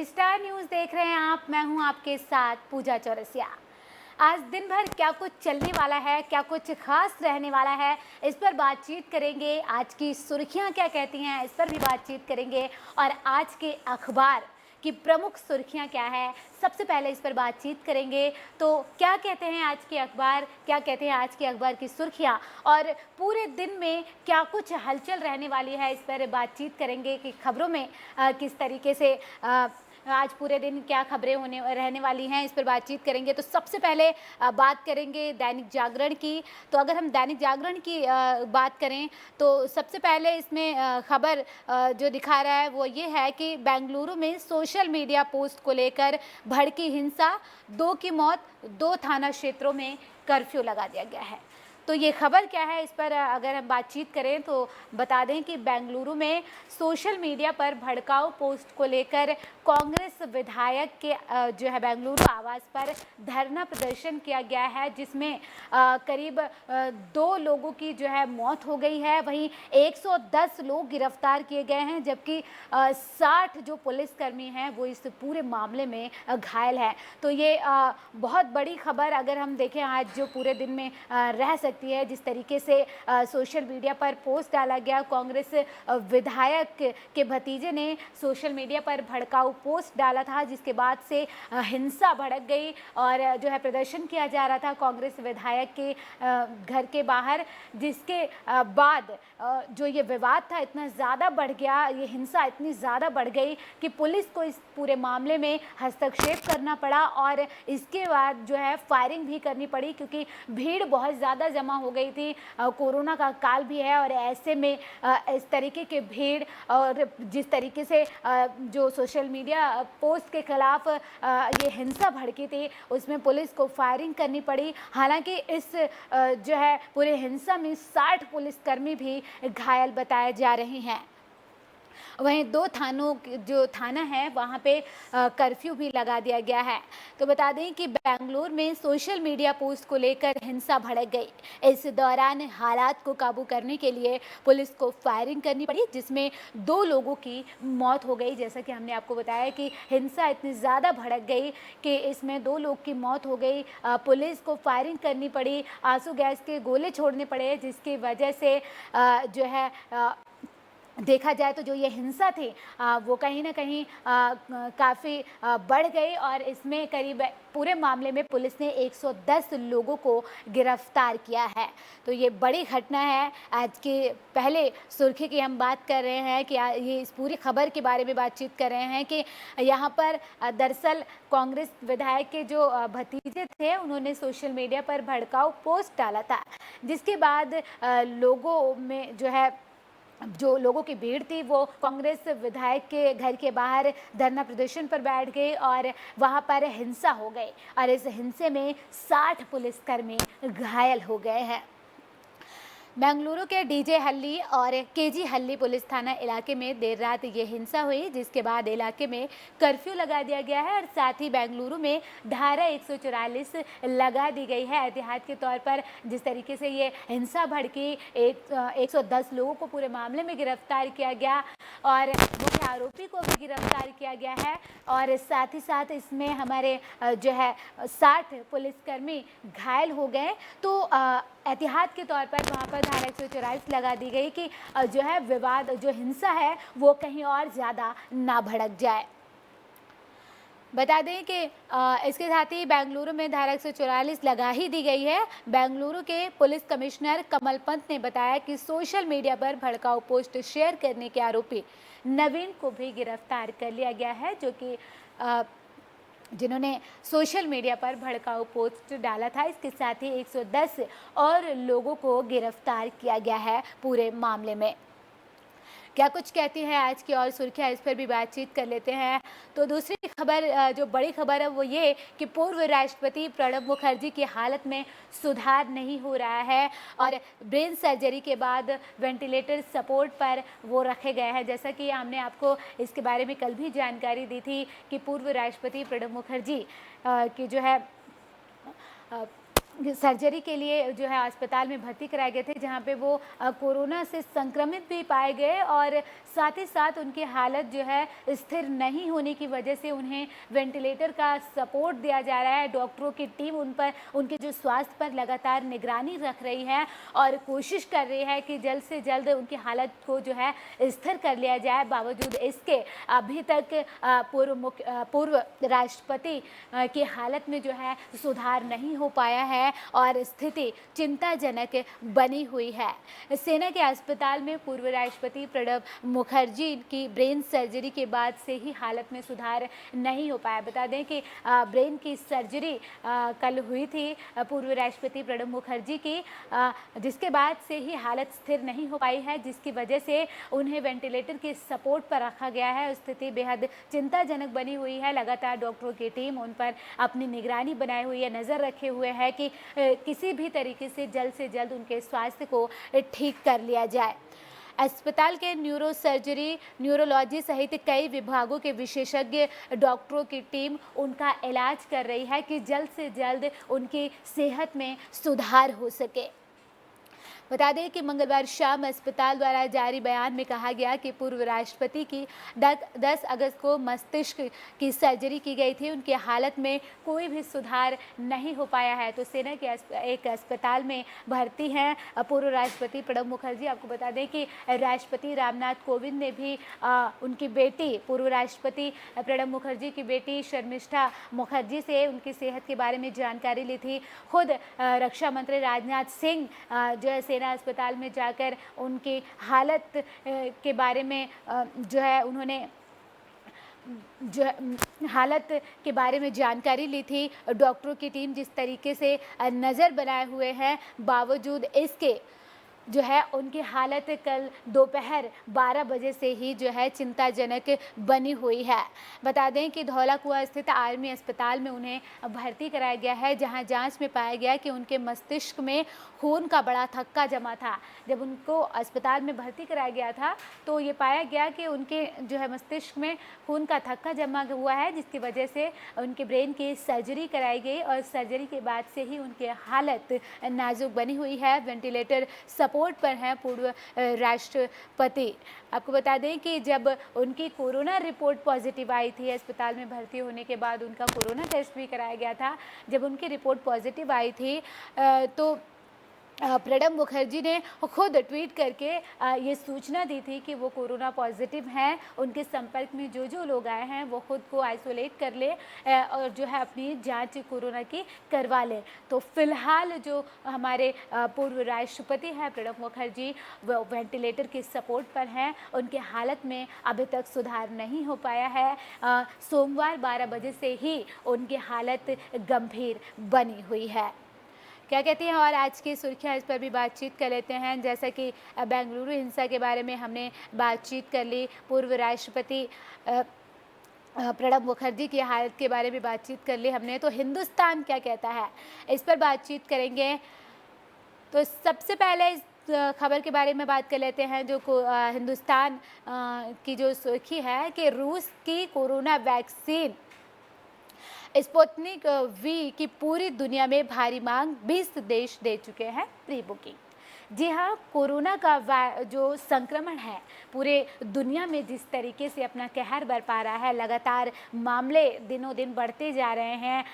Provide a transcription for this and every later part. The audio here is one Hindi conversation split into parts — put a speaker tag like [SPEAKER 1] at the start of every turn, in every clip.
[SPEAKER 1] स्टार न्यूज़ देख रहे हैं आप। मैं हूं आपके साथ पूजा चौरसिया। आज दिन भर क्या कुछ चलने वाला है, क्या कुछ खास रहने वाला है, इस पर बातचीत करेंगे। आज की सुर्खियां क्या कहती हैं, इस पर भी बातचीत करेंगे। और आज के अखबार की प्रमुख सुर्खियां क्या है, सबसे पहले इस पर बातचीत करेंगे। तो क्या कहते हैं आज के अखबार, क्या कहते हैं आज के अखबार की सुर्खियां, और पूरे दिन में क्या कुछ हलचल रहने वाली है, इस पर बातचीत करेंगे कि खबरों में किस तरीके से आज पूरे दिन क्या खबरें होने रहने वाली हैं, इस पर बातचीत करेंगे। तो सबसे पहले बात करेंगे दैनिक जागरण की। तो अगर हम दैनिक जागरण की बात करें तो सबसे पहले इसमें खबर जो दिखा रहा है वो ये है कि बेंगलुरु में सोशल मीडिया पोस्ट को लेकर भड़की हिंसा, 2 की मौत, 2 थाना क्षेत्रों में कर्फ्यू लगा दिया गया है। तो ये खबर क्या है, इस पर अगर हम बातचीत करें तो बता दें कि बेंगलुरु में सोशल मीडिया पर भड़काऊ पोस्ट को लेकर कांग्रेस विधायक के जो है बेंगलुरु आवास पर धरना प्रदर्शन किया गया है, जिसमें करीब 2 लोगों की जो है मौत हो गई है। वहीं 110 लोग गिरफ्तार किए गए हैं, जबकि 60 जो पुलिसकर्मी हैं वो इस पूरे मामले में घायल हैं। तो ये बहुत बड़ी खबर अगर हम देखें आज जो पूरे दिन में रह सकती है। जिस तरीके से सोशल मीडिया पर पोस्ट डाला गया, कांग्रेस विधायक के भतीजे ने सोशल मीडिया पर भड़काऊ पोस्ट डाला था, जिसके बाद से हिंसा भड़क गई और जो है प्रदर्शन किया जा रहा था कांग्रेस विधायक के घर के बाहर, जिसके बाद जो ये विवाद था इतना ज़्यादा बढ़ गया, ये हिंसा इतनी ज़्यादा बढ़ गई कि पुलिस को इस पूरे मामले में हस्तक्षेप करना पड़ा और इसके बाद जो है फायरिंग भी करनी पड़ी, क्योंकि भीड़ बहुत ज़्यादा जमा हो गई थी। कोरोना का काल भी है और ऐसे में इस तरीके के भीड़ और जिस तरीके से जो सोशल मीडिया पोस्ट के खिलाफ ये हिंसा भड़की थी, उसमें पुलिस को फायरिंग करनी पड़ी। हालांकि इस जो है पूरे हिंसा में 60 पुलिसकर्मी भी घायल बताए जा रहे हैं। वहीं 2 थानों जो थाना है वहाँ पे कर्फ्यू भी लगा दिया गया है। तो बता दें कि बेंगलुरु में सोशल मीडिया पोस्ट को लेकर हिंसा भड़क गई। इस दौरान हालात को काबू करने के लिए पुलिस को फायरिंग करनी पड़ी, जिसमें 2 लोगों की मौत हो गई। जैसा कि हमने आपको बताया कि हिंसा इतनी ज़्यादा भड़क गई कि इसमें 2 लोग की मौत हो गई। पुलिस को फायरिंग करनी पड़ी, आंसू गैस के गोले छोड़ने पड़े, जिसकी वजह से जो है देखा जाए तो जो ये हिंसा थी वो कहीं ना कहीं काफ़ी बढ़ गई और इसमें करीब पूरे मामले में पुलिस ने 110 लोगों को गिरफ्तार किया है। तो ये बड़ी घटना है। आज के पहले सुर्खी की हम बात कर रहे हैं कि ये इस पूरी खबर के बारे में बातचीत कर रहे हैं कि यहाँ पर दरअसल कांग्रेस विधायक के जो भतीजे थे, उन्होंने सोशल मीडिया पर भड़काऊ पोस्ट डाला था, जिसके बाद लोगों में जो लोगों की भीड़ थी वो कांग्रेस विधायक के घर के बाहर धरना प्रदर्शन पर बैठ गई और वहां पर हिंसा हो गई और इस हिंसे में 60 पुलिसकर्मी घायल हो गए हैं। बेंगलुरु के डीजे हल्ली और केजी हल्ली पुलिस थाना इलाके में देर रात ये हिंसा हुई, जिसके बाद इलाके में कर्फ्यू लगा दिया गया है और साथ ही बेंगलुरु में धारा 144 लगा दी गई है। एहतियात के तौर पर जिस तरीके से ये हिंसा भड़की, 110 लोगों को पूरे मामले में गिरफ्तार किया गया और मुख्य आरोपी को भी गिरफ्तार किया गया है और साथ ही साथ इसमें हमारे जो है 60 पुलिसकर्मी घायल हो गए। तो एहतियात के तौर पर वहाँ पर धारा 144 लगा दी गई कि जो है विवाद, जो हिंसा है वो कहीं और ज़्यादा ना भड़क जाए। बता दें कि इसके साथ ही बेंगलुरु में धारा 144 लगा ही दी गई है। बेंगलुरु के पुलिस कमिश्नर कमल पंत ने बताया कि सोशल मीडिया पर भड़काऊ पोस्ट शेयर करने के आरोपी नवीन को भी गिरफ्तार कर लिया गया है, जो कि जिन्होंने सोशल मीडिया पर भड़काऊ पोस्ट डाला था। इसके साथ ही 110 और लोगों को गिरफ्तार किया गया है पूरे मामले में। क्या कुछ कहती है आज की और सुर्खियां, इस पर भी बातचीत कर लेते हैं। तो दूसरी खबर, जो बड़ी खबर है वो ये कि पूर्व राष्ट्रपति प्रणब मुखर्जी की हालत में सुधार नहीं हो रहा है और ब्रेन सर्जरी के बाद वेंटिलेटर सपोर्ट पर वो रखे गए हैं। जैसा कि हमने आपको इसके बारे में कल भी जानकारी दी थी कि पूर्व राष्ट्रपति प्रणब मुखर्जी की जो है सर्जरी के लिए जो है अस्पताल में भर्ती कराए गए थे, जहां पे वो कोरोना से संक्रमित भी पाए गए और साथ ही साथ उनकी हालत जो है स्थिर नहीं होने की वजह से उन्हें वेंटिलेटर का सपोर्ट दिया जा रहा है। डॉक्टरों की टीम उन पर, उनके जो स्वास्थ्य पर लगातार निगरानी रख रही है और कोशिश कर रही है कि जल्द से जल्द उनकी हालत को जो है स्थिर कर लिया जाए। बावजूद इसके अभी तक पूर्व राष्ट्रपति की हालत में जो है सुधार नहीं हो पाया है और स्थिति चिंताजनक बनी हुई है। सेना के अस्पताल में पूर्व राष्ट्रपति प्रणब मुखर्जी की ब्रेन सर्जरी के बाद से ही हालत में सुधार नहीं हो पाया। बता दें कि ब्रेन की सर्जरी कल हुई थी पूर्व राष्ट्रपति प्रणब मुखर्जी की, जिसके बाद से ही हालत स्थिर नहीं हो पाई है, जिसकी वजह से उन्हें वेंटिलेटर के सपोर्ट पर रखा गया है। स्थिति बेहद चिंताजनक बनी हुई है। लगातार डॉक्टरों की टीम उन पर अपनी निगरानी बनाए हुई है, नज़र रखे हुए है कि किसी भी तरीके से जल्द उनके स्वास्थ्य को ठीक कर लिया जाए। अस्पताल के न्यूरो सर्जरी, न्यूरोलॉजी सहित कई विभागों के विशेषज्ञ डॉक्टरों की टीम उनका इलाज कर रही है कि जल्द से जल्द उनकी सेहत में सुधार हो सके। बता दें कि मंगलवार शाम अस्पताल द्वारा जारी बयान में कहा गया कि पूर्व राष्ट्रपति की 10 अगस्त को मस्तिष्क की सर्जरी की गई थी। उनकी हालत में कोई भी सुधार नहीं हो पाया है। तो सेना के एक अस्पताल में भर्ती हैं पूर्व राष्ट्रपति प्रणब मुखर्जी। आपको बता दें कि राष्ट्रपति रामनाथ कोविंद ने भी उनकी बेटी, पूर्व राष्ट्रपति प्रणब मुखर्जी की बेटी शर्मिष्ठा मुखर्जी से उनकी सेहत के बारे में जानकारी ली थी। खुद रक्षा मंत्री राजनाथ सिंह जो है सेना अस्पताल में जाकर उनकी हालत के बारे में जो है उन्होंने हालत के बारे में जानकारी ली थी। डॉक्टरों की टीम जिस तरीके से नज़र बनाए हुए हैं, बावजूद इसके जो है उनकी हालत कल दोपहर 12 बजे से ही जो है चिंताजनक बनी हुई है। बता दें कि धौला कुआं स्थित आर्मी अस्पताल में उन्हें भर्ती कराया गया है, जहां जांच में पाया गया कि उनके मस्तिष्क में खून का बड़ा थक्का जमा था। जब उनको अस्पताल में भर्ती कराया गया था तो ये पाया गया कि उनके जो है मस्तिष्क में खून का थक्का जमा हुआ है, जिसकी वजह से उनके ब्रेन की सर्जरी कराई गई और सर्जरी के बाद से ही उनकी हालत नाजुक बनी हुई है। वेंटिलेटर सपोर्ट पर हैं पूर्व राष्ट्रपति। आपको बता दें कि जब उनकी कोरोना रिपोर्ट पॉजिटिव आई थी, अस्पताल में भर्ती होने के बाद उनका कोरोना टेस्ट भी कराया गया था। जब उनकी रिपोर्ट पॉजिटिव आई थी तो प्रणब मुखर्जी ने खुद ट्वीट करके ये सूचना दी थी कि वो कोरोना पॉजिटिव हैं। उनके संपर्क में जो लोग आए हैं वो खुद को आइसोलेट कर ले और जो है अपनी जांच कोरोना की करवा ले। तो फिलहाल जो हमारे पूर्व राष्ट्रपति हैं प्रणब मुखर्जी, वो वेंटिलेटर के सपोर्ट पर हैं। उनकी हालत में अभी तक सुधार नहीं हो पाया है। सोमवार 12 बजे से ही उनकी हालत गंभीर बनी हुई है। क्या कहती हैं और आज की सुर्खियाँ, इस पर भी बातचीत कर लेते हैं। जैसा कि बेंगलुरु हिंसा के बारे में हमने बातचीत कर ली, पूर्व राष्ट्रपति प्रणब मुखर्जी की हालत के बारे में बातचीत कर ली हमने, तो हिंदुस्तान क्या कहता है इस पर बातचीत करेंगे। तो सबसे पहले इस खबर के बारे में बात कर लेते हैं। जो हिंदुस्तान की जो सुर्खी है कि रूस की कोरोना वैक्सीन स्पुतनिक वी की पूरी दुनिया में भारी मांग, 20 देश दे चुके हैं प्री बुकिंग। जी हाँ, कोरोना का जो संक्रमण है पूरे दुनिया में जिस तरीके से अपना कहर बरपा रहा है, लगातार मामले दिनों दिन बढ़ते जा रहे हैं।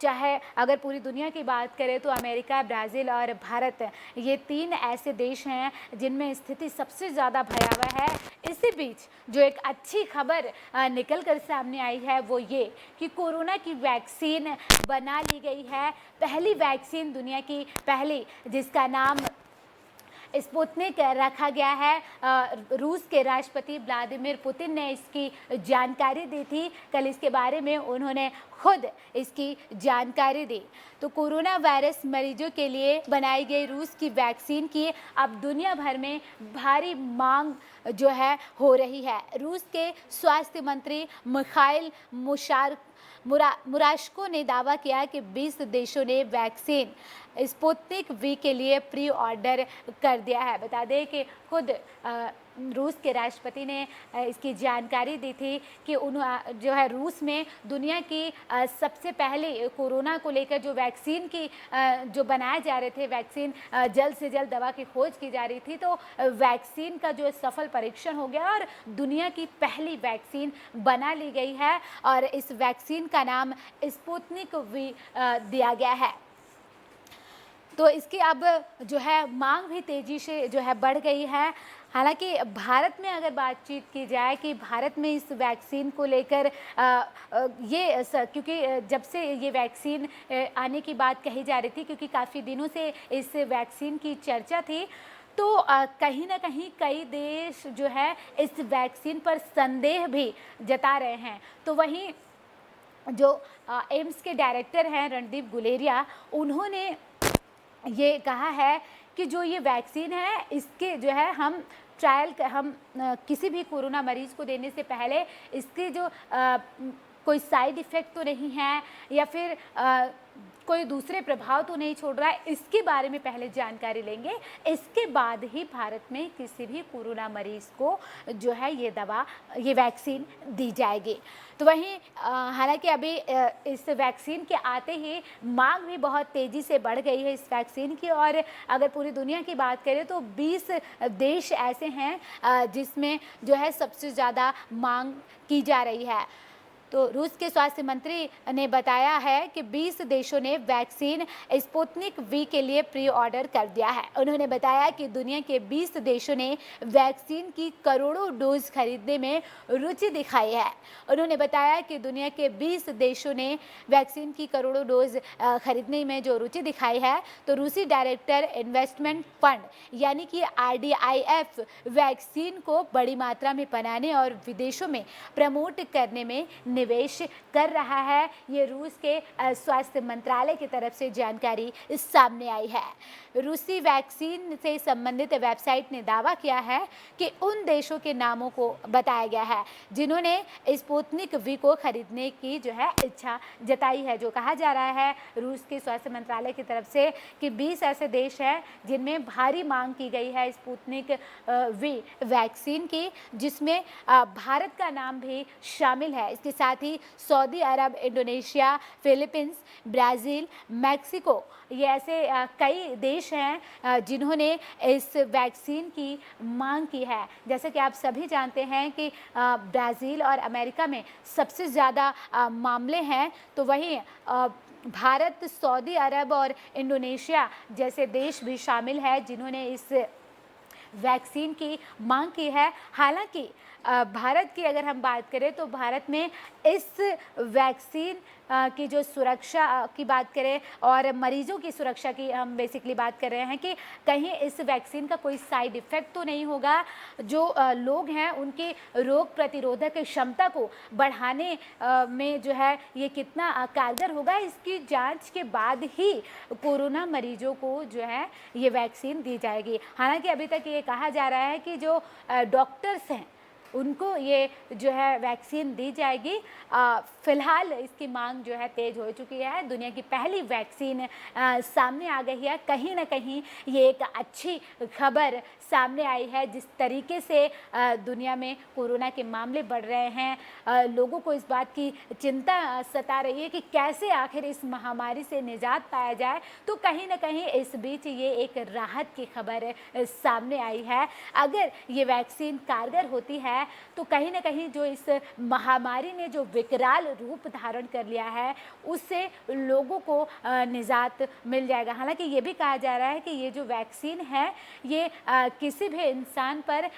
[SPEAKER 1] चाहे अगर पूरी दुनिया की बात करें तो अमेरिका, ब्राज़ील और भारत, ये 3 ऐसे देश हैं जिनमें स्थिति सबसे ज़्यादा भयावह है। इसी बीच जो एक अच्छी खबर निकल कर सामने आई है वो ये कि कोरोना की वैक्सीन बना ली गई है। पहली वैक्सीन, दुनिया की पहली, जिसका नाम स्पुतनिक रखा गया है। रूस के राष्ट्रपति व्लादिमीर पुतिन ने इसकी जानकारी दी थी। कल इसके बारे में उन्होंने खुद इसकी जानकारी दी। तो कोरोना वायरस मरीजों के लिए बनाई गई रूस की वैक्सीन की अब दुनिया भर में भारी मांग जो है हो रही है। रूस के स्वास्थ्य मंत्री मिखाइल मुराशको ने दावा किया कि 20 देशों ने वैक्सीन स्पुतनिक वी के लिए प्री ऑर्डर कर दिया है। बता दें कि खुद रूस के राष्ट्रपति ने इसकी जानकारी दी थी कि जो है रूस में दुनिया की सबसे पहले कोरोना को लेकर जो वैक्सीन की जो बनाए जा रहे थे, वैक्सीन जल्द से जल्द दवा की खोज की जा रही थी, तो वैक्सीन का जो सफल परीक्षण हो गया और दुनिया की पहली वैक्सीन बना ली गई है और इस वैक्सीन का नाम स्पुतनिक वी दिया गया है। तो इसकी अब जो है मांग भी तेज़ी से जो है बढ़ गई है। हालांकि भारत में अगर बातचीत की जाए कि भारत में इस वैक्सीन को लेकर क्योंकि जब से ये वैक्सीन आने की बात कही जा रही थी, क्योंकि काफ़ी दिनों से इस वैक्सीन की चर्चा थी, तो कहीं ना कहीं कई देश जो है इस वैक्सीन पर संदेह भी जता रहे हैं। तो वहीं जो एम्स के डायरेक्टर हैं रणदीप गुलेरिया, उन्होंने ये कहा है कि जो ये वैक्सीन है इसके जो है हम किसी भी कोरोना मरीज़ को देने से पहले इसके जो कोई साइड इफ़ेक्ट तो नहीं है या फिर कोई दूसरे प्रभाव तो नहीं छोड़ रहा है, इसके बारे में पहले जानकारी लेंगे। इसके बाद ही भारत में किसी भी कोरोना मरीज़ को जो है ये वैक्सीन दी जाएगी। तो वहीं हालांकि अभी इस वैक्सीन के आते ही मांग भी बहुत तेज़ी से बढ़ गई है इस वैक्सीन की, और अगर पूरी दुनिया की बात करें तो 20 देश ऐसे हैं जिसमें जो है सबसे ज़्यादा मांग की जा रही है। तो रूस के स्वास्थ्य मंत्री ने बताया है कि 20 देशों ने वैक्सीन स्पुतनिक वी के लिए प्री ऑर्डर कर दिया है। उन्होंने बताया कि दुनिया के 20 देशों ने वैक्सीन की करोड़ों डोज खरीदने में रुचि दिखाई है। उन्होंने बताया कि दुनिया के 20 देशों ने वैक्सीन की करोड़ों डोज खरीदने में जो रुचि दिखाई है, तो रूसी डायरेक्टर इन्वेस्टमेंट फंड यानी कि RDIF वैक्सीन को बड़ी मात्रा में बनाने और विदेशों में प्रमोट करने में निवेश कर रहा है। ये रूस के स्वास्थ्य मंत्रालय की तरफ से जानकारी सामने आई है। रूसी वैक्सीन से संबंधित वेबसाइट ने दावा किया है कि उन देशों के नामों को बताया गया है जिन्होंने स्पुतनिक वी को खरीदने की जो है इच्छा जताई है। जो कहा जा रहा है रूस के स्वास्थ्य मंत्रालय की तरफ से कि 20 ऐसे देश हैं जिनमें भारी मांग की गई है स्पुतनिक वी वैक्सीन की, जिसमें भारत का नाम भी शामिल है। इसके साथ ही सऊदी अरब, इंडोनेशिया, फिलीपींस, ब्राज़ील, मैक्सिको, ये ऐसे कई देश हैं जिन्होंने इस वैक्सीन की मांग की है। जैसे कि आप सभी जानते हैं कि ब्राज़ील और अमेरिका में सबसे ज़्यादा मामले हैं, तो वहीं भारत, सऊदी अरब और इंडोनेशिया जैसे देश भी शामिल है जिन्होंने इस वैक्सीन की मांग की है। हालांकि भारत की अगर हम बात करें तो भारत में इस वैक्सीन की जो सुरक्षा की बात करें और मरीजों की सुरक्षा की हम बेसिकली बात कर रहे हैं कि कहीं इस वैक्सीन का कोई साइड इफ़ेक्ट तो नहीं होगा। जो लोग हैं उनकी रोग प्रतिरोधक क्षमता को बढ़ाने में जो है ये कितना कारगर होगा, इसकी जांच के बाद ही कोरोना मरीजों को जो है ये वैक्सीन दी जाएगी। हालांकि अभी तक ये कहा जा रहा है कि जो डॉक्टर्स हैं उनको ये जो है वैक्सीन दी जाएगी। फ़िलहाल इसकी मांग जो है तेज़ हो चुकी है। दुनिया की पहली वैक्सीन सामने आ गई है। कहीं ना कहीं ये एक अच्छी खबर सामने आई है। जिस तरीके से दुनिया में कोरोना के मामले बढ़ रहे हैं, लोगों को इस बात की चिंता सता रही है कि कैसे आखिर इस महामारी से निजात पाया जाए, तो कहीं ना कहीं इस बीच ये एक राहत की खबर सामने आई है। अगर ये वैक्सीन कारगर होती है तो कहीं ना कहीं जो इस महामारी ने जो विकराल रूप धारण कर लिया है उससे लोगों को निजात मिल जाएगा। हालांकि ये भी कहा जा रहा है कि ये जो वैक्सीन है ये किसी भी इंसान पर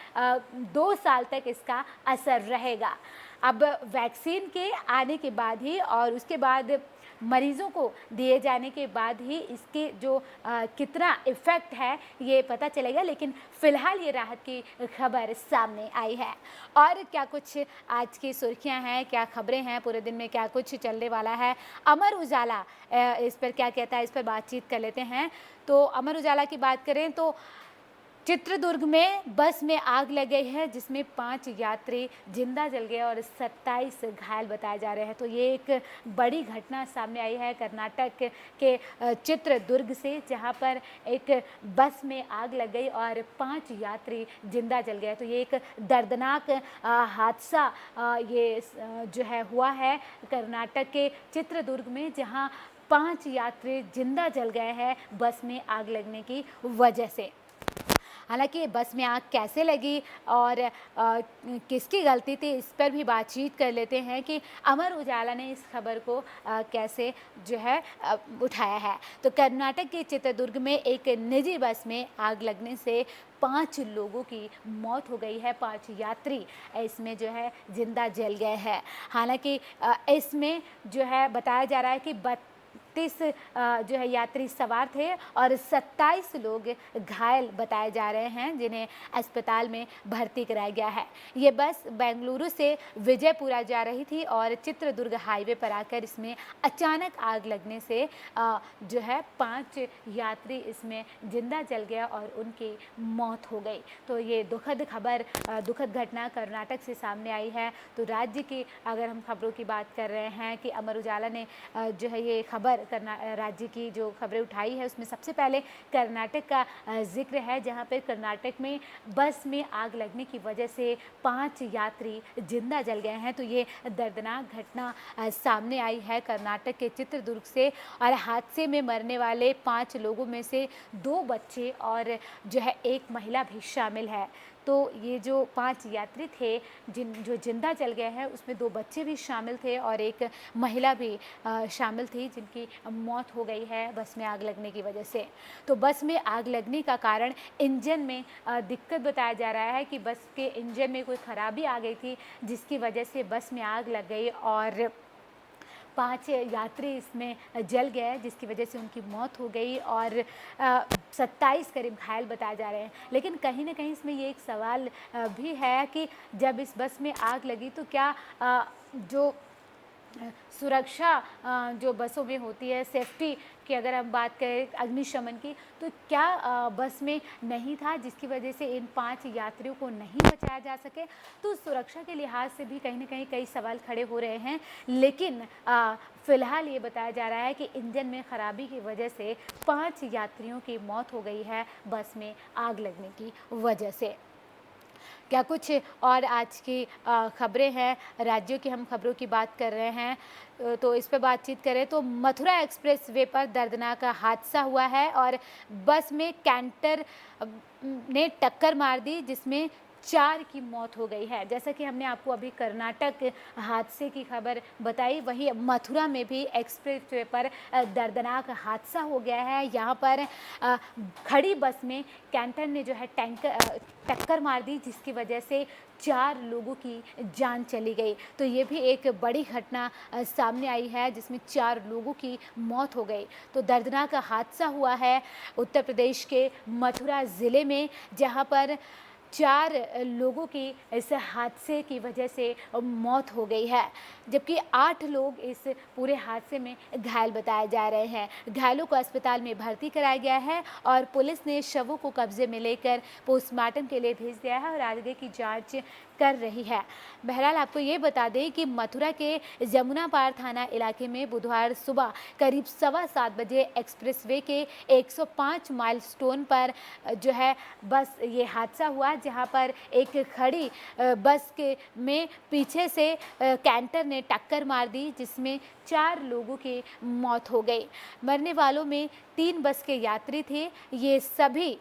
[SPEAKER 1] 2 साल तक इसका असर रहेगा। अब वैक्सीन के आने के बाद ही और उसके बाद मरीज़ों को दिए जाने के बाद ही इसके जो कितना इफ़ेक्ट है ये पता चलेगा, लेकिन फ़िलहाल ये राहत की खबर सामने आई है। और क्या कुछ आज की सुर्खियां हैं, क्या खबरें हैं, पूरे दिन में क्या कुछ चलने वाला है, अमर उजाला इस पर क्या कहता है, इस पर बातचीत कर लेते हैं। तो अमर उजाला की बात करें तो चित्रदुर्ग में बस में आग लग गई है जिसमें 5 यात्री जिंदा जल गए और 27 घायल बताए जा रहे हैं। तो ये एक बड़ी घटना सामने आई है कर्नाटक के चित्रदुर्ग से, जहां पर एक बस में आग लग गई और 5 यात्री जिंदा जल गए। तो ये एक दर्दनाक हादसा जो है हुआ है कर्नाटक के चित्रदुर्ग में, जहां 5 यात्री जिंदा जल गए हैं बस में आग लगने की वजह से। हालांकि बस में आग कैसे लगी और किसकी गलती थी, इस पर भी बातचीत कर लेते हैं कि अमर उजाला ने इस खबर को कैसे जो है उठाया है। तो कर्नाटक के चित्रदुर्ग में एक निजी बस में आग लगने से 5 लोगों की मौत हो गई है। 5 यात्री इसमें जो है जिंदा जल गए हैं। हालांकि इसमें जो है बताया जा रहा है कि 32 जो है यात्री सवार थे और 27 लोग घायल बताए जा रहे हैं, जिन्हें अस्पताल में भर्ती कराया गया है। ये बस बेंगलुरु से विजयपुरा जा रही थी और चित्रदुर्ग हाईवे पर आकर इसमें अचानक आग लगने से जो है 5 यात्री इसमें जिंदा जल गया और उनकी मौत हो गई। तो ये दुखद खबर, दुखद घटना कर्नाटक से सामने आई है। तो राज्य की अगर हम खबरों की बात कर रहे हैं कि अमर उजाला ने जो है ये खबर राज्य की जो खबरें उठाई है उसमें सबसे पहले कर्नाटक का जिक्र है, जहां पर कर्नाटक में बस में आग लगने की वजह से 5 यात्री जिंदा जल गए हैं। तो ये दर्दनाक घटना सामने आई है कर्नाटक के चित्रदुर्ग से और हादसे में मरने वाले 5 लोगों में से 2 बच्चे और जो है 1 महिला भी शामिल है। तो ये जो 5 यात्री थे जो जिंदा जल गए हैं उसमें 2 बच्चे भी शामिल थे और 1 महिला भी शामिल थी जिनकी मौत हो गई है बस में आग लगने की वजह से। तो बस में आग लगने का कारण इंजन में दिक्कत बताया जा रहा है कि बस के इंजन में कोई खराबी आ गई थी जिसकी वजह से बस में आग लग गई और 5 यात्री इसमें जल गए जिसकी वजह से उनकी मौत हो गई और 27 करीब घायल बताए जा रहे हैं। लेकिन कहीं ना कहीं इसमें ये एक सवाल भी है कि जब इस बस में आग लगी तो क्या जो सुरक्षा जो बसों में होती है, सेफ्टी की अगर हम बात करें अग्निशमन की, तो क्या बस में नहीं था जिसकी वजह से इन 5 यात्रियों को नहीं बचाया जा सके। तो सुरक्षा के लिहाज से भी कहीं ना कहीं कई सवाल खड़े हो रहे हैं। लेकिन फिलहाल ये बताया जा रहा है कि इंजन में खराबी की वजह से 5 यात्रियों की मौत हो गई है बस में आग लगने की वजह से। क्या कुछ और आज की खबरें हैं, राज्यों की हम खबरों की बात कर रहे हैं तो इस पर बातचीत करें तो मथुरा एक्सप्रेस वे पर दर्दनाक हादसा हुआ है और बस में कैंटर ने टक्कर मार दी जिसमें 4 की मौत हो गई है। जैसा कि हमने आपको अभी कर्नाटक हादसे की खबर बताई, वहीं मथुरा में भी एक्सप्रेस वे पर दर्दनाक हादसा हो गया है। यहाँ पर खड़ी बस में कैंटर ने जो है टक्कर मार दी जिसकी वजह से 4 लोगों की जान चली गई। तो ये भी एक बड़ी घटना सामने आई है जिसमें 4 लोगों की मौत हो गई। तो दर्दनाक हादसा हुआ है उत्तर प्रदेश के मथुरा ज़िले में, जहाँ पर 4 लोगों की इस हादसे की वजह से मौत हो गई है, जबकि 8 लोग इस पूरे हादसे में घायल बताए जा रहे हैं। घायलों को अस्पताल में भर्ती कराया गया है और पुलिस ने शवों को कब्जे में लेकर पोस्टमार्टम के लिए भेज दिया है और आगे की जांच कर रही है। बहरहाल आपको ये बता दें कि मथुरा के जमुना पार थाना इलाके में बुधवार सुबह करीब 7:15 बजे एक्सप्रेसवे के 105 माइलस्टोन पर जो है बस ये हादसा हुआ, जहां पर एक खड़ी बस के में पीछे से कैंटर ने टक्कर मार दी जिसमें 4 लोगों की मौत हो गई। मरने वालों में 3 बस के यात्री थे। ये सभी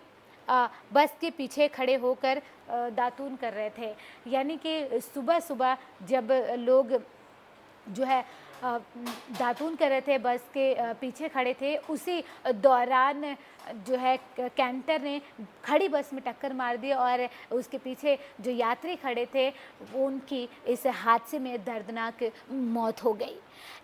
[SPEAKER 1] बस के पीछे खड़े होकर दातून कर रहे थे, यानी कि सुबह सुबह जब लोग जो है दातून कर रहे थे, बस के पीछे खड़े थे, उसी दौरान जो है कैंटर ने खड़ी बस में टक्कर मार दी और उसके पीछे जो यात्री खड़े थे उनकी इस हादसे में दर्दनाक मौत हो गई।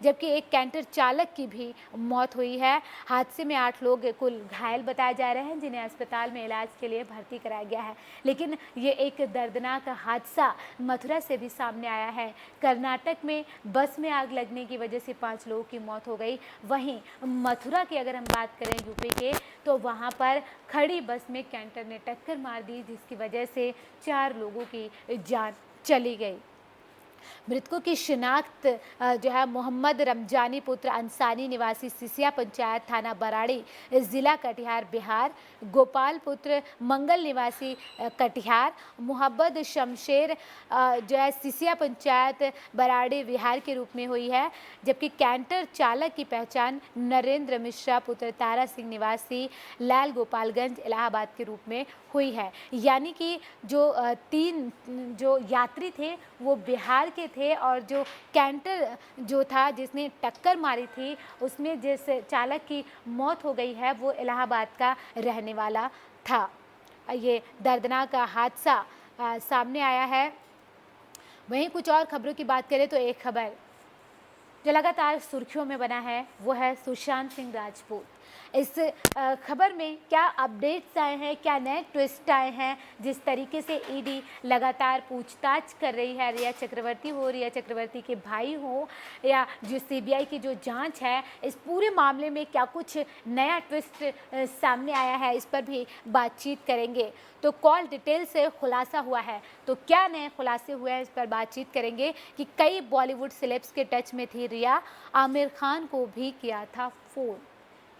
[SPEAKER 1] जबकि एक कैंटर चालक की भी मौत हुई है। हादसे में 8 लोग कुल घायल बताए जा रहे हैं, जिन्हें अस्पताल में इलाज के लिए भर्ती कराया गया है। लेकिन ये एक दर्दनाक हादसा मथुरा से भी सामने आया है। कर्नाटक में बस में आग लगने की वजह से 5 लोगों की मौत हो गई। वहीं मथुरा की अगर हम बात करें यूपी के, तो वहां पर खड़ी बस में कैंटर ने टक्कर मार दी, जिसकी वजह से 4 लोगों की जान चली गई। मृतकों की शिनाख्त जो है मोहम्मद रमजानी पुत्र अंसारी निवासी सिसिया पंचायत थाना बराड़ी जिला कटिहार बिहार, गोपाल पुत्र मंगल निवासी कटिहार, मोहम्मद शमशेर जो है सिसिया पंचायत बराड़ी बिहार के रूप में हुई है। जबकि कैंटर चालक की पहचान नरेंद्र मिश्रा पुत्र तारा सिंह निवासी लाल गोपालगंज इलाहाबाद के रूप में हुई है। यानी कि जो 3 जो यात्री थे वो बिहार के थे और जो कैंटर जो था जिसने टक्कर मारी थी उसमें जिस चालक की मौत हो गई है वो इलाहाबाद का रहने वाला था। ये दर्दनाक हादसा सामने आया है। वहीं कुछ और खबरों की बात करें तो एक खबर जो लगातार सुर्खियों में बना है वो है सुशांत सिंह राजपूत। इस खबर में क्या अपडेट्स आए हैं, क्या नए ट्विस्ट आए हैं, जिस तरीके से ईडी लगातार पूछताछ कर रही है, रिया चक्रवर्ती हो, रिया चक्रवर्ती के भाई हो या जो सीबीआई की जो जांच है, इस पूरे मामले में क्या कुछ नया ट्विस्ट सामने आया है, इस पर भी बातचीत करेंगे। तो कॉल डिटेल से खुलासा हुआ है, तो क्या नए खुलासे हुए हैं इस पर बातचीत करेंगे कि कई बॉलीवुड सेलेब्स के टच में थी रिया, आमिर खान को भी किया था फ़ोन।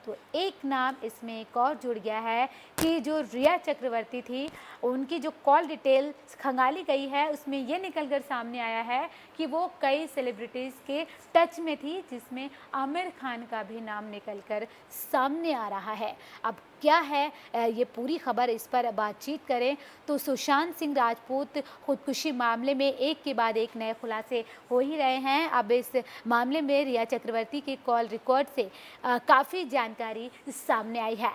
[SPEAKER 1] तो एक नाम इसमें एक और जुड़ गया है कि जो रिया चक्रवर्ती थी उनकी जो कॉल डिटेल खंगाली गई है उसमें ये निकल कर सामने आया है कि वो कई सेलिब्रिटीज़ के टच में थी, जिसमें आमिर खान का भी नाम निकल कर सामने आ रहा है। अब क्या है ये पूरी खबर, इस पर बातचीत करें तो सुशांत सिंह राजपूत खुदकुशी मामले में एक के बाद एक नए खुलासे हो ही रहे हैं। अब इस मामले में रिया चक्रवर्ती के कॉल रिकॉर्ड से काफ़ी जानकारी सामने आई है।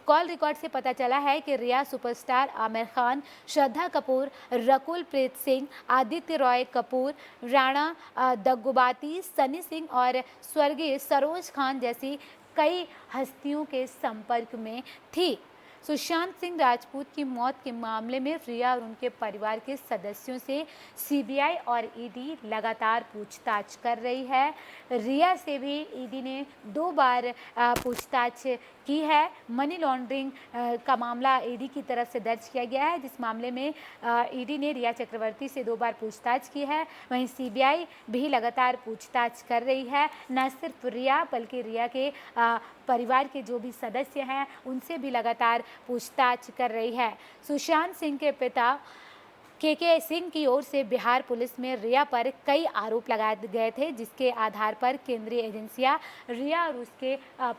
[SPEAKER 1] कॉल रिकॉर्ड से पता चला है कि रिया सुपरस्टार आमिर खान, श्रद्धा कपूर, रकुल प्रीत सिंह, आदित्य रॉय कपूर, राणा दग्गुबाती, सनी सिंह और स्वर्गीय सरोज खान जैसी कई हस्तियों के संपर्क में थी। सुशांत सिंह राजपूत की मौत के मामले में रिया और उनके परिवार के सदस्यों से सीबीआई और ईडी लगातार पूछताछ कर रही है। रिया से भी ईडी ने 2 बार पूछताछ की है। मनी लॉन्ड्रिंग का मामला ईडी की तरफ से दर्ज किया गया है, जिस मामले में ईडी ने रिया चक्रवर्ती से 2 बार पूछताछ की है। वहीं सीबीआई भी लगातार पूछताछ कर रही है। न सिर्फ रिया बल्कि रिया के परिवार के जो भी सदस्य हैं उनसे भी लगातार पूछताछ कर रही है। सुशांत सिंह के पिता के सिंह की ओर से बिहार पुलिस में रिया पर कई आरोप लगाए गए थे, जिसके आधार पर केंद्रीय एजेंसियां रिया और उसके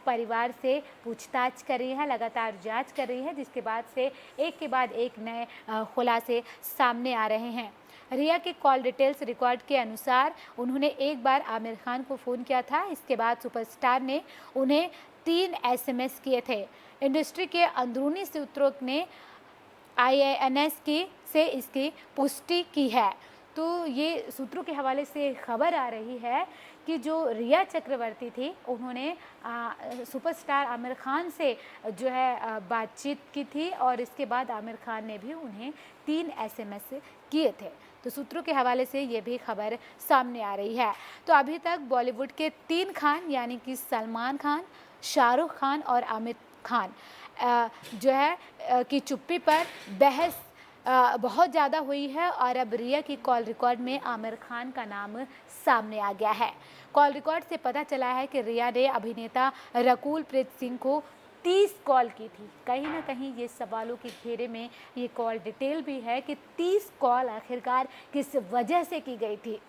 [SPEAKER 1] परिवार से पूछताछ कर रही है, लगातार जांच कर रही है, जिसके बाद से एक के बाद एक नए खुलासे सामने आ रहे हैं। रिया के कॉल डिटेल्स रिकॉर्ड के अनुसार उन्होंने एक बार आमिर खान को फ़ोन किया था। इसके बाद सुपरस्टार ने उन्हें 3 एसएमएस किए थे। इंडस्ट्री के अंदरूनी सूत्रों ने IANS की से इसकी पुष्टि की है। तो ये सूत्रों के हवाले से खबर आ रही है कि जो रिया चक्रवर्ती थी उन्होंने सुपरस्टार आमिर खान से जो है बातचीत की थी और इसके बाद आमिर खान ने भी उन्हें 3 एसएमएस किए थे। तो सूत्रों के हवाले से ये भी खबर सामने आ रही है। तो अभी तक बॉलीवुड के 3 खान यानी कि सलमान खान, शाहरुख खान और आमिर खान जो है कि चुप्पी पर बहस बहुत ज़्यादा हुई है और अब रिया की कॉल रिकॉर्ड में आमिर खान का नाम सामने आ गया है। कॉल रिकॉर्ड से पता चला है कि रिया ने अभिनेता रकुल प्रीत सिंह को 30 कॉल की थी। कहीं ना कहीं ये सवालों के घेरे में ये कॉल डिटेल भी है कि 30 कॉल आखिरकार किस वजह से की गई थी।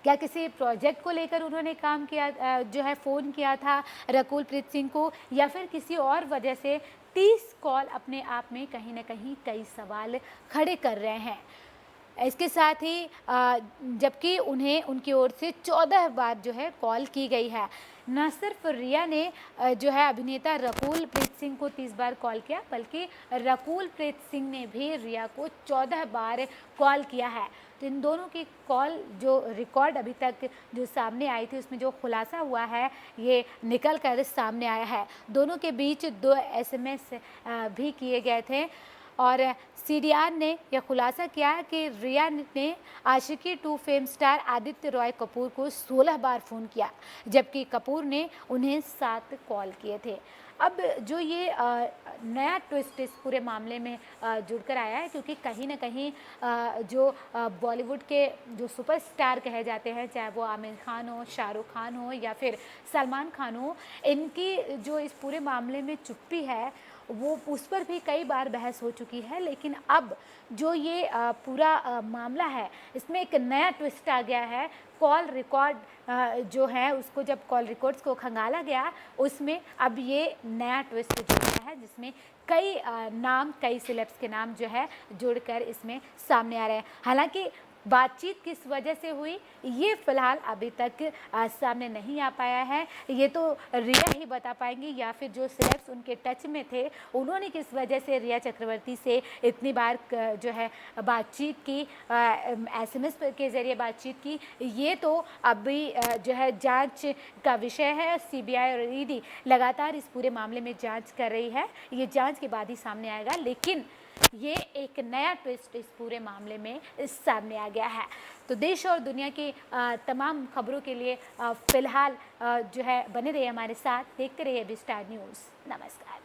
[SPEAKER 1] क्या किसी प्रोजेक्ट को लेकर उन्होंने काम किया जो है फ़ोन किया था रकुल प्रीत सिंह को, या फिर किसी और वजह से 30 कॉल अपने आप में कहीं ना कहीं कई सवाल खड़े कर रहे हैं। इसके साथ ही जबकि उन्हें उनकी ओर से 14 बार जो है कॉल की गई है। न सिर्फ रिया ने जो है अभिनेता रकुल प्रीत सिंह को 30 बार कॉल किया, बल्कि रकुल प्रीत सिंह ने भी रिया को 14 बार कॉल किया है। तो इन दोनों की कॉल जो रिकॉर्ड अभी तक जो सामने आई थी, उसमें जो खुलासा हुआ है ये निकल कर सामने आया है। दोनों के बीच 2 SMS भी किए गए थे और सीडीआर ने यह खुलासा किया है कि रिया ने आशिकी 2 फिल्म स्टार आदित्य रॉय कपूर को 16 बार फ़ोन किया, जबकि कपूर ने उन्हें 7 कॉल किए थे। अब जो ये नया ट्विस्ट इस पूरे मामले में जुड़कर आया है, क्योंकि कहीं न कहीं जो बॉलीवुड के जो सुपरस्टार कहे जाते हैं, चाहे वो आमिर खान हो, शाहरुख खान हो या फिर सलमान खान हो, इनकी जो इस पूरे मामले में चुप्पी है वो उस पर भी कई बार बहस हो चुकी है। लेकिन अब जो ये पूरा मामला है, इसमें एक नया ट्विस्ट आ गया है। कॉल रिकॉर्ड जो है उसको जब कॉल रिकॉर्ड्स को खंगाला गया, उसमें अब ये नया ट्विस्ट जुड़ा है, जिसमें कई नाम, कई सेलेब्स के नाम जो है जुड़कर इसमें सामने आ रहे हैं। हालांकि बातचीत किस वजह से हुई ये फ़िलहाल अभी तक सामने नहीं आ पाया है। ये तो रिया ही बता पाएंगी, या फिर जो सेलेब्स उनके टच में थे उन्होंने किस वजह से रिया चक्रवर्ती से इतनी बार जो है बातचीत की, SMS के ज़रिए बातचीत की, ये तो अभी जो है जांच का विषय है। CBI और ED लगातार इस पूरे मामले में जांच कर रही है। ये जांच के बाद ही सामने आएगा, लेकिन ये एक नया ट्विस्ट इस पूरे मामले में सामने आ गया है। तो देश और दुनिया की तमाम खबरों के लिए फ़िलहाल जो है बने रहिए हमारे साथ, देखते रहिए अभी स्टार न्यूज़। नमस्कार।